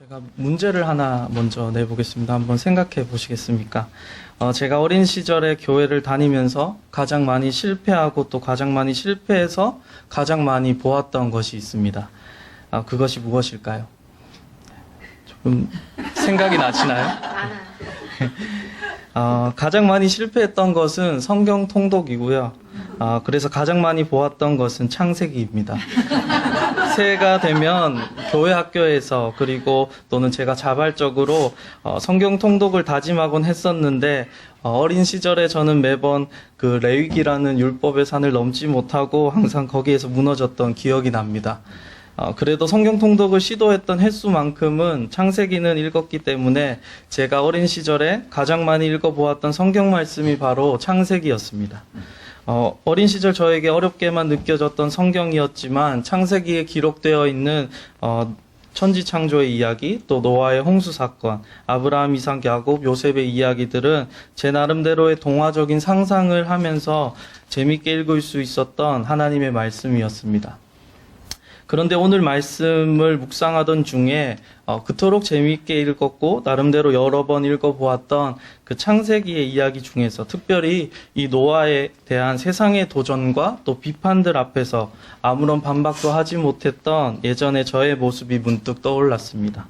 제가 문제를 하나 먼저 내보겠습니다. 한번 생각해 보시겠습니까? 제가 어린 시절에 교회를 다니면서 가장 많이 실패하고 또 가장 많이 실패해서 가장 많이 보았던 것이 있습니다. 그것이 무엇일까요? 조금 생각이 나시나요? 가장 많이 실패했던 것은 성경 통독이고요. 그래서 가장 많이 보았던 것은 창세기입니다. 새해가 되면 교회 학교에서 그리고 또는 제가 자발적으로 성경 통독을 다짐하곤 했었는데 어린 시절에 저는 매번 그 레위기라는 율법의 산을 넘지 못하고 항상 거기에서 무너졌던 기억이 납니다. 그래도 성경 통독을 시도했던 횟수만큼은 창세기는 읽었기 때문에 제가 어린 시절에 가장 많이 읽어보았던 성경 말씀이 바로 창세기였습니다. 어린 시절 저에게 어렵게만 느껴졌던 성경이었지만 창세기에 기록되어 있는 천지 창조의 이야기, 또 노아의 홍수 사건, 아브라함, 이삭, 야곱, 요셉의 이야기들은 제 나름대로의 동화적인 상상을 하면서 재밌게 읽을 수 있었던 하나님의 말씀이었습니다. 그런데 오늘 말씀을 묵상하던 중에 그토록 재미있게 읽었고 나름대로 여러 번 읽어보았던 그 창세기의 이야기 중에서 특별히 이 노아에 대한 세상의 도전과 또 비판들 앞에서 아무런 반박도 하지 못했던 예전의 저의 모습이 문득 떠올랐습니다.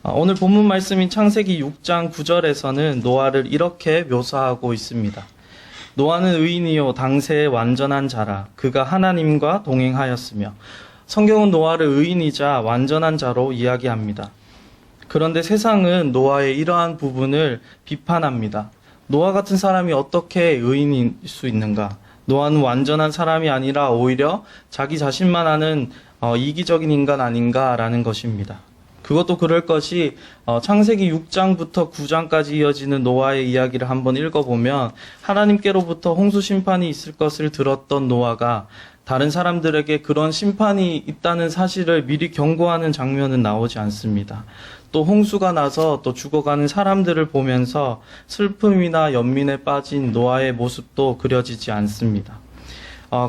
오늘 본문 말씀인 창세기 6장 9절에서는 노아를 이렇게 묘사하고 있습니다. 노아는 의인이요 당세의 완전한 자라 그가 하나님과 동행하였으며. 성경은 노아를 의인이자 완전한 자로 이야기합니다. 그런데 세상은 노아의 이러한 부분을 비판합니다. 노아 같은 사람이 어떻게 의인일 수 있는가? 노아는 완전한 사람이 아니라 오히려 자기 자신만 아는 이기적인 인간 아닌가라는 것입니다. 그것도 그럴 것이 창세기 6장부터 9장까지 이어지는 노아의 이야기를 한번 읽어보면 하나님께로부터 홍수 심판이 있을 것을 들었던 노아가 다른 사람들에게 그런 심판이 있다는 사실을 미리 경고하는 장면은 나오지 않습니다. 또 홍수가 나서 또 죽어가는 사람들을 보면서 슬픔이나 연민에 빠진 노아의 모습도 그려지지 않습니다.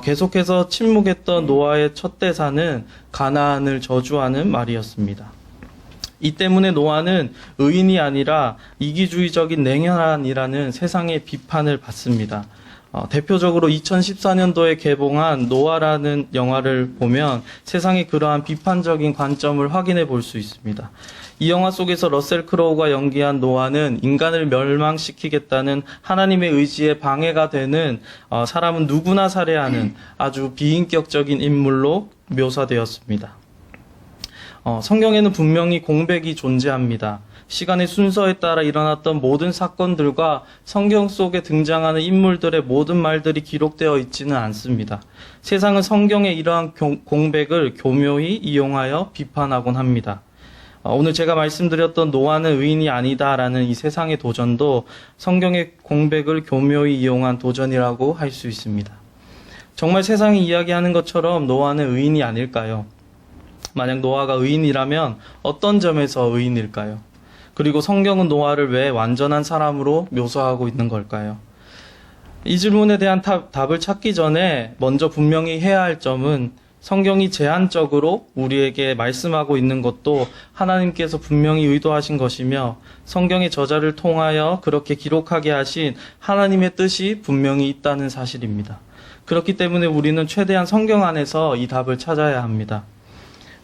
계속해서 침묵했던 노아의 첫 대사는 가나안을 저주하는 말이었습니다. 이 때문에 노아는 의인이 아니라 이기주의적인 냉혈한이라는 세상의 비판을 받습니다. 대표적으로 2014년도에 개봉한 노아라는 영화를 보면 세상의 그러한 비판적인 관점을 확인해 볼 수 있습니다. 이 영화 속에서 러셀 크로우가 연기한 노아는 인간을 멸망시키겠다는 하나님의 의지에 방해가 되는 사람은 누구나 살해하는 아주 비인격적인 인물로 묘사되었습니다. 성경에는 분명히 공백이 존재합니다. 시간의 순서에 따라 일어났던 모든 사건들과 성경 속에 등장하는 인물들의 모든 말들이 기록되어 있지는 않습니다. 세상은 성경의 이러한 공백을 교묘히 이용하여 비판하곤 합니다. 오늘 제가 말씀드렸던 노아는 의인이 아니다라는 이 세상의 도전도 성경의 공백을 교묘히 이용한 도전이라고 할 수 있습니다. 정말 세상이 이야기하는 것처럼 노아는 의인이 아닐까요? 만약 노아가 의인이라면 어떤 점에서 의인일까요? 그리고 성경은 노아를 왜 완전한 사람으로 묘사하고 있는 걸까요? 이 질문에 대한 답을 찾기 전에 먼저 분명히 해야 할 점은 성경이 제한적으로 우리에게 말씀하고 있는 것도 하나님께서 분명히 의도하신 것이며 성경의 저자를 통하여 그렇게 기록하게 하신 하나님의 뜻이 분명히 있다는 사실입니다. 그렇기 때문에 우리는 최대한 성경 안에서 이 답을 찾아야 합니다.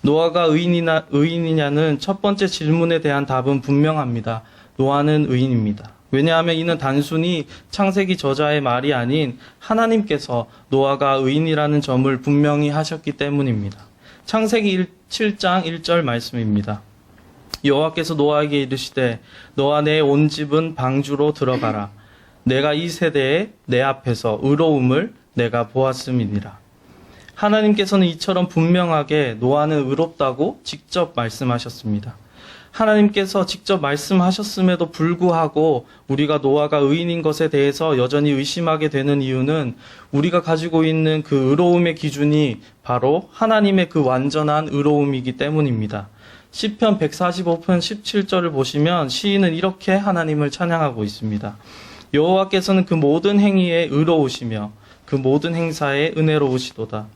노아가 의인이냐는 첫 번째 질문에 대한 답은 분명합니다. 노아는 의인입니다. 왜냐하면 이는 단순히 창세기 저자의 말이 아닌 하나님께서 노아가 의인이라는 점을 분명히 하셨기 때문입니다. 창세기 7장 1절 말씀입니다. 여호와께서 노아에게 이르시되 너와 내 온 집은 방주로 들어가라. 내가 이 세대에 내 앞에서 의로움을 내가 보았음이니라. 하나님께서는 이처럼 분명하게 노아는 의롭다고 직접 말씀하셨습니다. 하나님께서 직접 말씀하셨음에도 불구하고 우리가 노아가 의인인 것에 대해서 여전히 의심하게 되는 이유는 우리가 가지고 있는 그 의로움의 기준이 바로 하나님의 그 완전한 의로움이기 때문입니다. 시편 145편 17절을 보시면 시인은 이렇게 하나님을 찬양하고 있습니다. 여호와께서는 그 모든 행위에 의로우시며 그 모든 행사에 은혜로우시도다.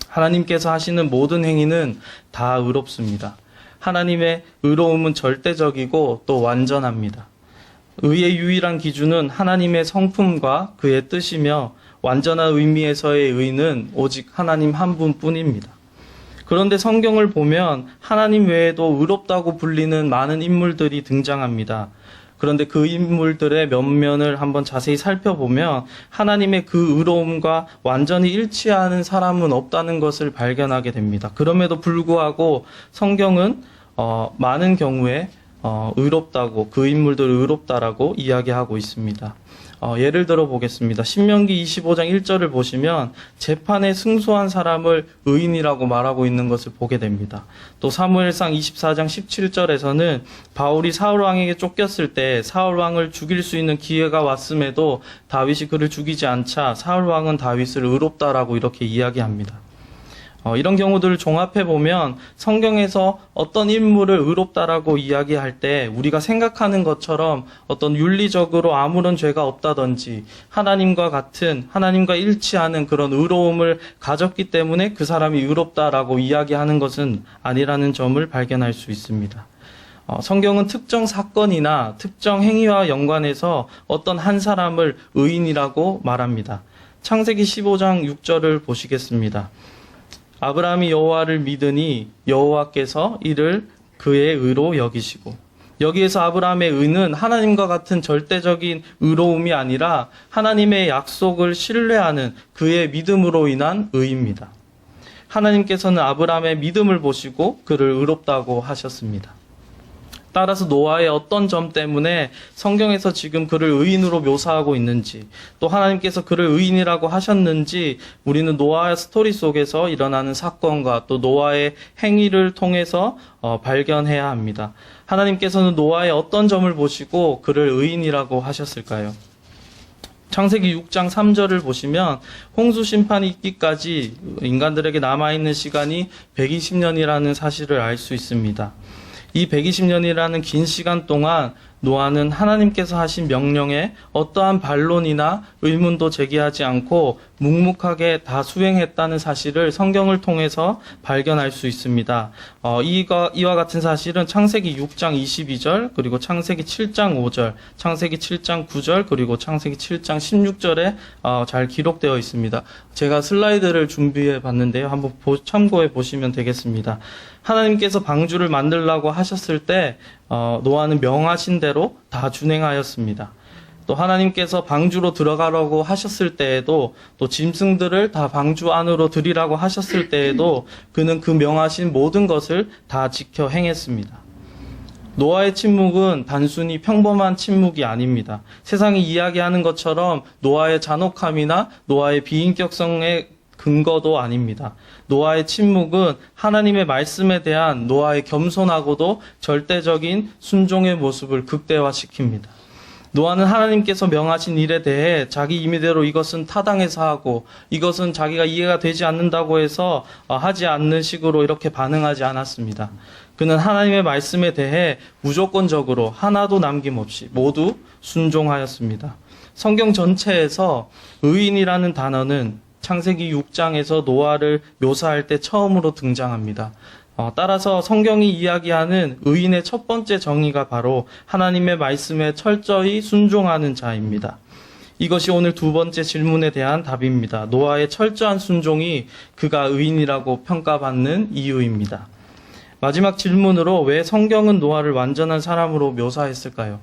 하나님께서 하시는 모든 행위는 다 의롭습니다. 하나님의 의로움은 절대적이고 또 완전합니다. 의의 유일한 기준은 하나님의 성품과 그의 뜻이며 완전한 의미에서의 의는 오직 하나님 한 분뿐입니다. 그런데 성경을 보면 하나님 외에도 의롭다고 불리는 많은 인물들이 등장합니다. 그런데 그 인물들의 면면을 한번 자세히 살펴보면 하나님의 그 의로움과 완전히 일치하는 사람은 없다는 것을 발견하게 됩니다. 그럼에도 불구하고 성경은 많은 경우에 의롭다고, 그 인물들을 의롭다라고 이야기하고 있습니다. 예를 들어 보겠습니다. 신명기 25장 1절을 보시면 재판에 승소한 사람을 의인이라고 말하고 있는 것을 보게 됩니다. 또 사무엘상 24장 17절에서는 바울이 사울 왕에게 쫓겼을 때 사울 왕을 죽일 수 있는 기회가 왔음에도 다윗이 그를 죽이지 않자 사울 왕은 다윗을 의롭다라고 이렇게 이야기합니다. 이런 경우들을 종합해 보면 성경에서 어떤 인물을 의롭다라고 이야기할 때 우리가 생각하는 것처럼 어떤 윤리적으로 아무런 죄가 없다든지 하나님과 일치하는 그런 의로움을 가졌기 때문에 그 사람이 의롭다라고 이야기하는 것은 아니라는 점을 발견할 수 있습니다. 성경은 특정 사건이나 특정 행위와 연관해서 어떤 한 사람을 의인이라고 말합니다. 창세기 15장 6절을 보시겠습니다. 아브라함이 여호와를 믿으니 여호와께서 이를 그의 의로 여기시고, 여기에서 아브라함의 의는 하나님과 같은 절대적인 의로움이 아니라 하나님의 약속을 신뢰하는 그의 믿음으로 인한 의입니다. 하나님께서는 아브라함의 믿음을 보시고 그를 의롭다고 하셨습니다. 따라서 노아의 어떤 점 때문에 성경에서 지금 그를 의인으로 묘사하고 있는지, 또 하나님께서 그를 의인이라고 하셨는지 우리는 노아의 스토리 속에서 일어나는 사건과 또 노아의 행위를 통해서 발견해야 합니다. 하나님께서는 노아의 어떤 점을 보시고 그를 의인이라고 하셨을까요? 창세기 6장 3절을 보시면 홍수 심판이 있기까지 인간들에게 남아있는 시간이 120년이라는 사실을 알 수 있습니다. 이 120년이라는 긴 시간 동안 노아는 하나님께서 하신 명령에 어떠한 반론이나 의문도 제기하지 않고 묵묵하게 다 수행했다는 사실을 성경을 통해서 발견할 수 있습니다. 이와 같은 사실은 창세기 6장 22절, 그리고 창세기 7장 5절, 창세기 7장 9절, 그리고 창세기 7장 16절에 잘 기록되어 있습니다. 제가 슬라이드를 준비해 봤는데요. 한번 참고해 보시면 되겠습니다. 하나님께서 방주를 만들라고 하셨을 때 노아는 명하신 대로 다 준행하였습니다. 또 하나님께서 방주로 들어가라고 하셨을 때에도, 또 짐승들을 다 방주 안으로 들이라고 하셨을 때에도 그는 그 명하신 모든 것을 다 지켜 행했습니다. 노아의 침묵은 단순히 평범한 침묵이 아닙니다. 세상이 이야기하는 것처럼 노아의 잔혹함이나 노아의 비인격성의 근거도 아닙니다. 노아의 침묵은 하나님의 말씀에 대한 노아의 겸손하고도 절대적인 순종의 모습을 극대화시킵니다. 노아는 하나님께서 명하신 일에 대해 자기 임의대로 이것은 타당해서 하고 이것은 자기가 이해가 되지 않는다고 해서 하지 않는 식으로 이렇게 반응하지 않았습니다. 그는 하나님의 말씀에 대해 무조건적으로 하나도 남김없이 모두 순종하였습니다. 성경 전체에서 의인이라는 단어는 창세기 6장에서 노아를 묘사할 때 처음으로 등장합니다. 따라서 성경이 이야기하는 의인의 첫 번째 정의가 바로 하나님의 말씀에 철저히 순종하는 자입니다. 이것이 오늘 두 번째 질문에 대한 답입니다. 노아의 철저한 순종이 그가 의인이라고 평가받는 이유입니다. 마지막 질문으로 왜 성경은 노아를 완전한 사람으로 묘사했을까요?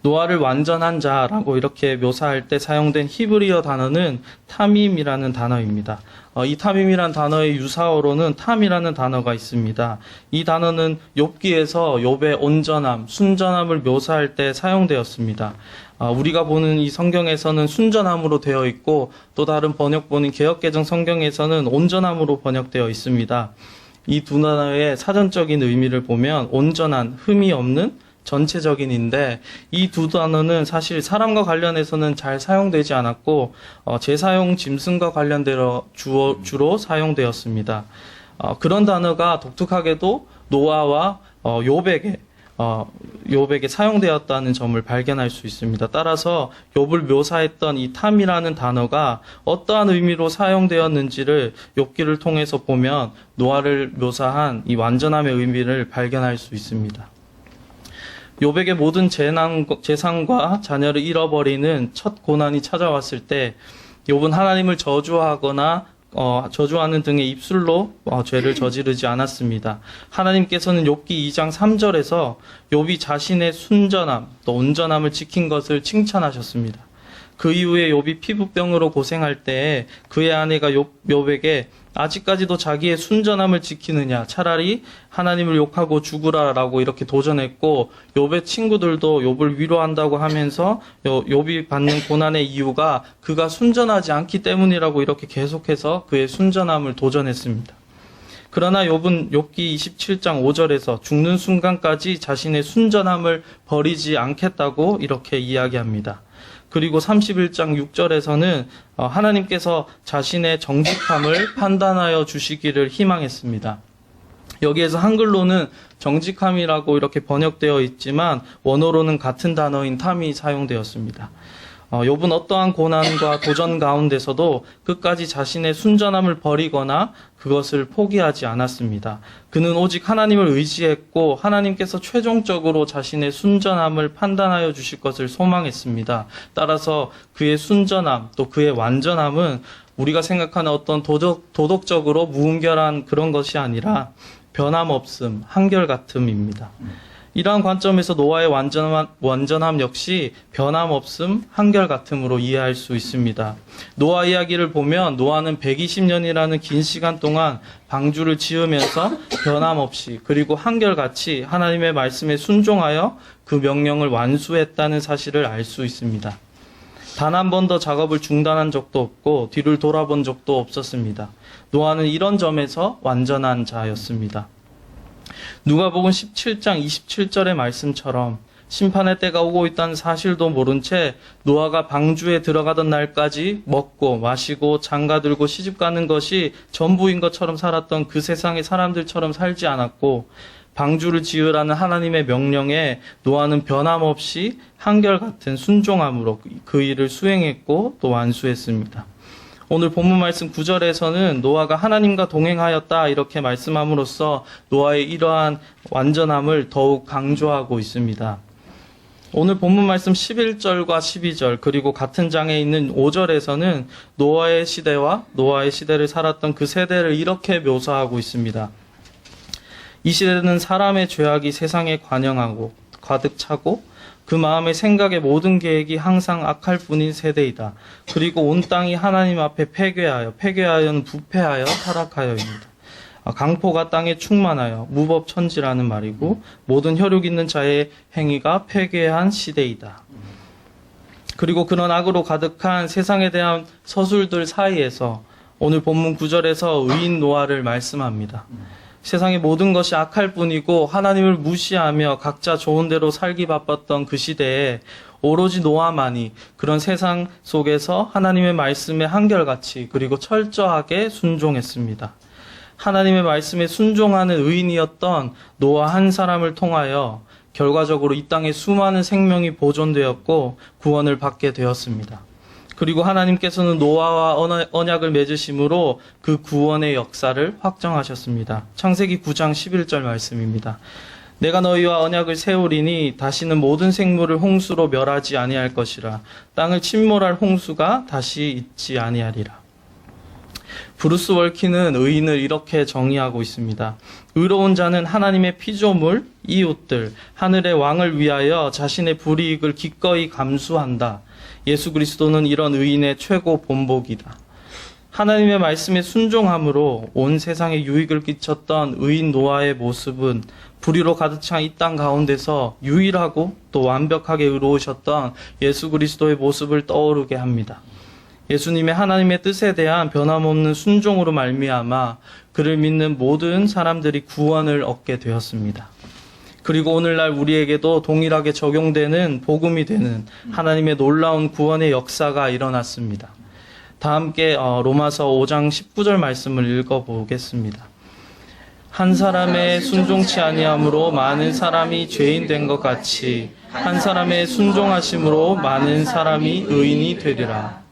노아를 완전한 자라고 이렇게 묘사할 때 사용된 히브리어 단어는 타밈이라는 단어입니다. 이 타밈이라는 단어의 유사어로는 탐이라는 단어가 있습니다. 이 단어는 욥기에서 욥의 온전함, 순전함을 묘사할 때 사용되었습니다. 우리가 보는 이 성경에서는 순전함으로 되어 있고 또 다른 번역본인 개역개정 성경에서는 온전함으로 번역되어 있습니다. 이 두 단어의 사전적인 의미를 보면 온전한, 흠이 없는, 전체적인인데 이 두 단어는 사실 사람과 관련해서는 잘 사용되지 않았고 재사용 짐승과 관련되어 주로 사용되었습니다. 그런 단어가 독특하게도 노아와 욥에게 욥에게 사용되었다는 점을 발견할 수 있습니다. 따라서 욥을 묘사했던 이 탐이라는 단어가 어떠한 의미로 사용되었는지를 욥기를 통해서 보면 노아를 묘사한 이 완전함의 의미를 발견할 수 있습니다. 욥에게 모든 재산과 자녀를 잃어버리는 첫 고난이 찾아왔을 때 욥은 하나님을 저주하거나 저주하는 등의 입술로 죄를 저지르지 않았습니다. 하나님께서는 욥기 2장 3절에서 욥이 자신의 순전함 또 온전함을 지킨 것을 칭찬하셨습니다. 그 이후에 욥이 피부병으로 고생할 때에 그의 아내가 욥에게 아직까지도 자기의 순전함을 지키느냐, 차라리 하나님을 욕하고 죽으라라고 이렇게 도전했고, 욥의 친구들도 욥을 위로한다고 하면서 욥이 받는 고난의 이유가 그가 순전하지 않기 때문이라고 이렇게 계속해서 그의 순전함을 도전했습니다. 그러나 욥은 욥기 27장 5절에서 죽는 순간까지 자신의 순전함을 버리지 않겠다고 이렇게 이야기합니다. 그리고 31장 6절에서는 하나님께서 자신의 정직함을 판단하여 주시기를 희망했습니다. 여기에서 한글로는 정직함이라고 이렇게 번역되어 있지만 원어로는 같은 단어인 탐이 사용되었습니다. 욥은 어떠한 고난과 도전 가운데서도 끝까지 자신의 순전함을 버리거나 그것을 포기하지 않았습니다. 그는 오직 하나님을 의지했고 하나님께서 최종적으로 자신의 순전함을 판단하여 주실 것을 소망했습니다. 따라서 그의 순전함 또 그의 완전함은 우리가 생각하는 어떤 도덕적으로 무분별한 그런 것이 아니라 변함없음, 한결같음입니다. 이러한 관점에서 노아의 완전함 역시 변함없음, 한결같음으로 이해할 수 있습니다. 노아 이야기를 보면 노아는 120년이라는 긴 시간 동안 방주를 지으면서 변함없이 그리고 한결같이 하나님의 말씀에 순종하여 그 명령을 완수했다는 사실을 알 수 있습니다. 단 한 번 더 작업을 중단한 적도 없고 뒤를 돌아본 적도 없었습니다. 노아는 이런 점에서 완전한 자였습니다. 누가복음 17장 27절의 말씀처럼 심판의 때가 오고 있다는 사실도 모른 채 노아가 방주에 들어가던 날까지 먹고 마시고 장가들고 시집가는 것이 전부인 것처럼 살았던 그 세상의 사람들처럼 살지 않았고 방주를 지으라는 하나님의 명령에 노아는 변함없이 한결같은 순종함으로 그 일을 수행했고 또 완수했습니다. 오늘 본문 말씀 9절에서는 노아가 하나님과 동행하였다 이렇게 말씀함으로써 노아의 이러한 완전함을 더욱 강조하고 있습니다. 오늘 본문 말씀 11절과 12절 그리고 같은 장에 있는 5절에서는 노아의 시대와 노아의 시대를 살았던 그 세대를 이렇게 묘사하고 있습니다. 이 시대는 사람의 죄악이 세상에 관영하고 가득 차고 그 마음의 생각의 모든 계획이 항상 악할 뿐인 세대이다. 그리고 온 땅이 하나님 앞에 폐괴하여는 부패하여 타락하여입니다. 강포가 땅에 충만하여 무법천지라는 말이고 모든 혈육 있는 자의 행위가 폐괴한 시대이다. 그리고 그런 악으로 가득한 세상에 대한 서술들 사이에서 오늘 본문 9절에서 의인 노아를 말씀합니다. 세상의 모든 것이 악할 뿐이고 하나님을 무시하며 각자 좋은 대로 살기 바빴던 그 시대에 오로지 노아만이 그런 세상 속에서 하나님의 말씀에 한결같이 그리고 철저하게 순종했습니다. 하나님의 말씀에 순종하는 의인이었던 노아 한 사람을 통하여 결과적으로 이 땅에 수많은 생명이 보존되었고 구원을 받게 되었습니다. 그리고 하나님께서는 노아와 언약을 맺으심으로 그 구원의 역사를 확정하셨습니다. 창세기 9장 11절 말씀입니다. 내가 너희와 언약을 세우리니 다시는 모든 생물을 홍수로 멸하지 아니할 것이라. 땅을 침몰할 홍수가 다시 있지 아니하리라. 브루스 월키는 의인을 이렇게 정의하고 있습니다. 의로운 자는 하나님의 피조물, 이웃들, 하늘의 왕을 위하여 자신의 불이익을 기꺼이 감수한다. 예수 그리스도는 이런 의인의 최고 본보기다. 하나님의 말씀에 순종함으로 온 세상에 유익을 끼쳤던 의인 노아의 모습은 불의로 가득 찬 이 땅 가운데서 유일하고 또 완벽하게 의로우셨던 예수 그리스도의 모습을 떠오르게 합니다. 예수님의 하나님의 뜻에 대한 변함없는 순종으로 말미암아 그를 믿는 모든 사람들이 구원을 얻게 되었습니다. 그리고 오늘날 우리에게도 동일하게 적용되는 복음이 되는 하나님의 놀라운 구원의 역사가 일어났습니다. 다 함께 로마서 5장 19절 말씀을 읽어보겠습니다. 한 사람의 순종치 아니함으로 많은 사람이 죄인 된 것 같이 한 사람의 순종하심으로 많은 사람이 의인이 되리라.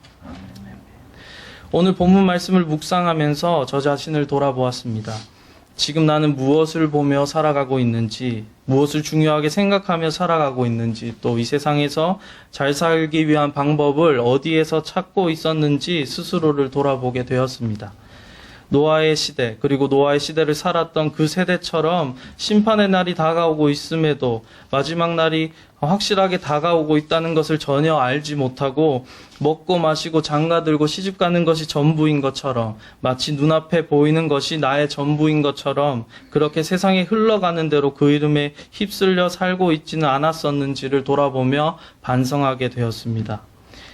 오늘 본문 말씀을 묵상하면서 저 자신을 돌아보았습니다. 지금 나는 무엇을 보며 살아가고 있는지, 무엇을 중요하게 생각하며 살아가고 있는지, 또 이 세상에서 잘 살기 위한 방법을 어디에서 찾고 있었는지 스스로를 돌아보게 되었습니다. 노아의 시대, 그리고 노아의 시대를 살았던 그 세대처럼 심판의 날이 다가오고 있음에도 마지막 날이 확실하게 다가오고 있다는 것을 전혀 알지 못하고 먹고 마시고 장가들고 시집가는 것이 전부인 것처럼, 마치 눈앞에 보이는 것이 나의 전부인 것처럼 그렇게 세상에 흘러가는 대로 그 이름에 휩쓸려 살고 있지는 않았었는지를 돌아보며 반성하게 되었습니다.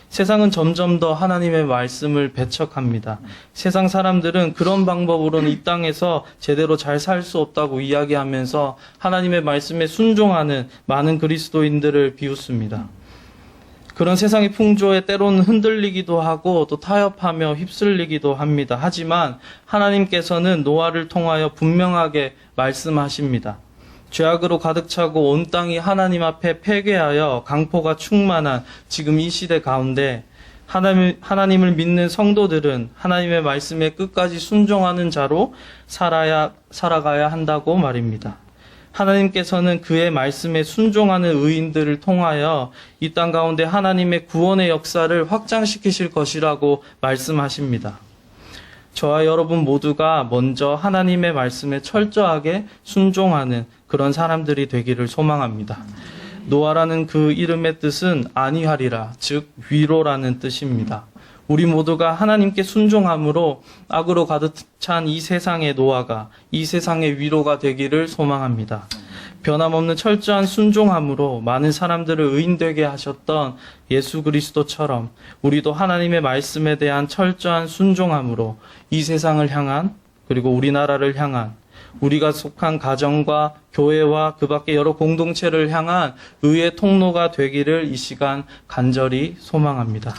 세상은 점점 더 하나님의 말씀을 배척합니다. 세상 사람들은 그런 방법으로는 이 땅에서 제대로 잘 살 수 없다고 이야기하면서 하나님의 말씀에 순종하는 많은 그리스도인들을 비웃습니다. 그런 세상의 풍조에 때로는 흔들리기도 하고 또 타협하며 휩쓸리기도 합니다. 하지만 하나님께서는 노아를 통하여 분명하게 말씀하십니다. 죄악으로 가득 차고 온 땅이 하나님 앞에 패괴하여 강포가 충만한 지금 이 시대 가운데 하나님을 믿는 성도들은 하나님의 말씀에 끝까지 순종하는 자로 살아가야 한다고 말입니다. 하나님께서는 그의 말씀에 순종하는 의인들을 통하여 이 땅 가운데 하나님의 구원의 역사를 확장시키실 것이라고 말씀하십니다. 저와 여러분 모두가 먼저 하나님의 말씀에 철저하게 순종하는 그런 사람들이 되기를 소망합니다. 노아라는 그 이름의 뜻은 안위하리라, 즉 위로라는 뜻입니다. 우리 모두가 하나님께 순종함으로 악으로 가득 찬 이 세상의 노아가 이 세상의 위로가 되기를 소망합니다. 변함없는 철저한 순종함으로 많은 사람들을 의인되게 하셨던 예수 그리스도처럼 우리도 하나님의 말씀에 대한 철저한 순종함으로 이 세상을 향한, 그리고 우리나라를 향한, 우리가 속한 가정과 교회와 그 밖의 여러 공동체를 향한 의의 통로가 되기를 이 시간 간절히 소망합니다.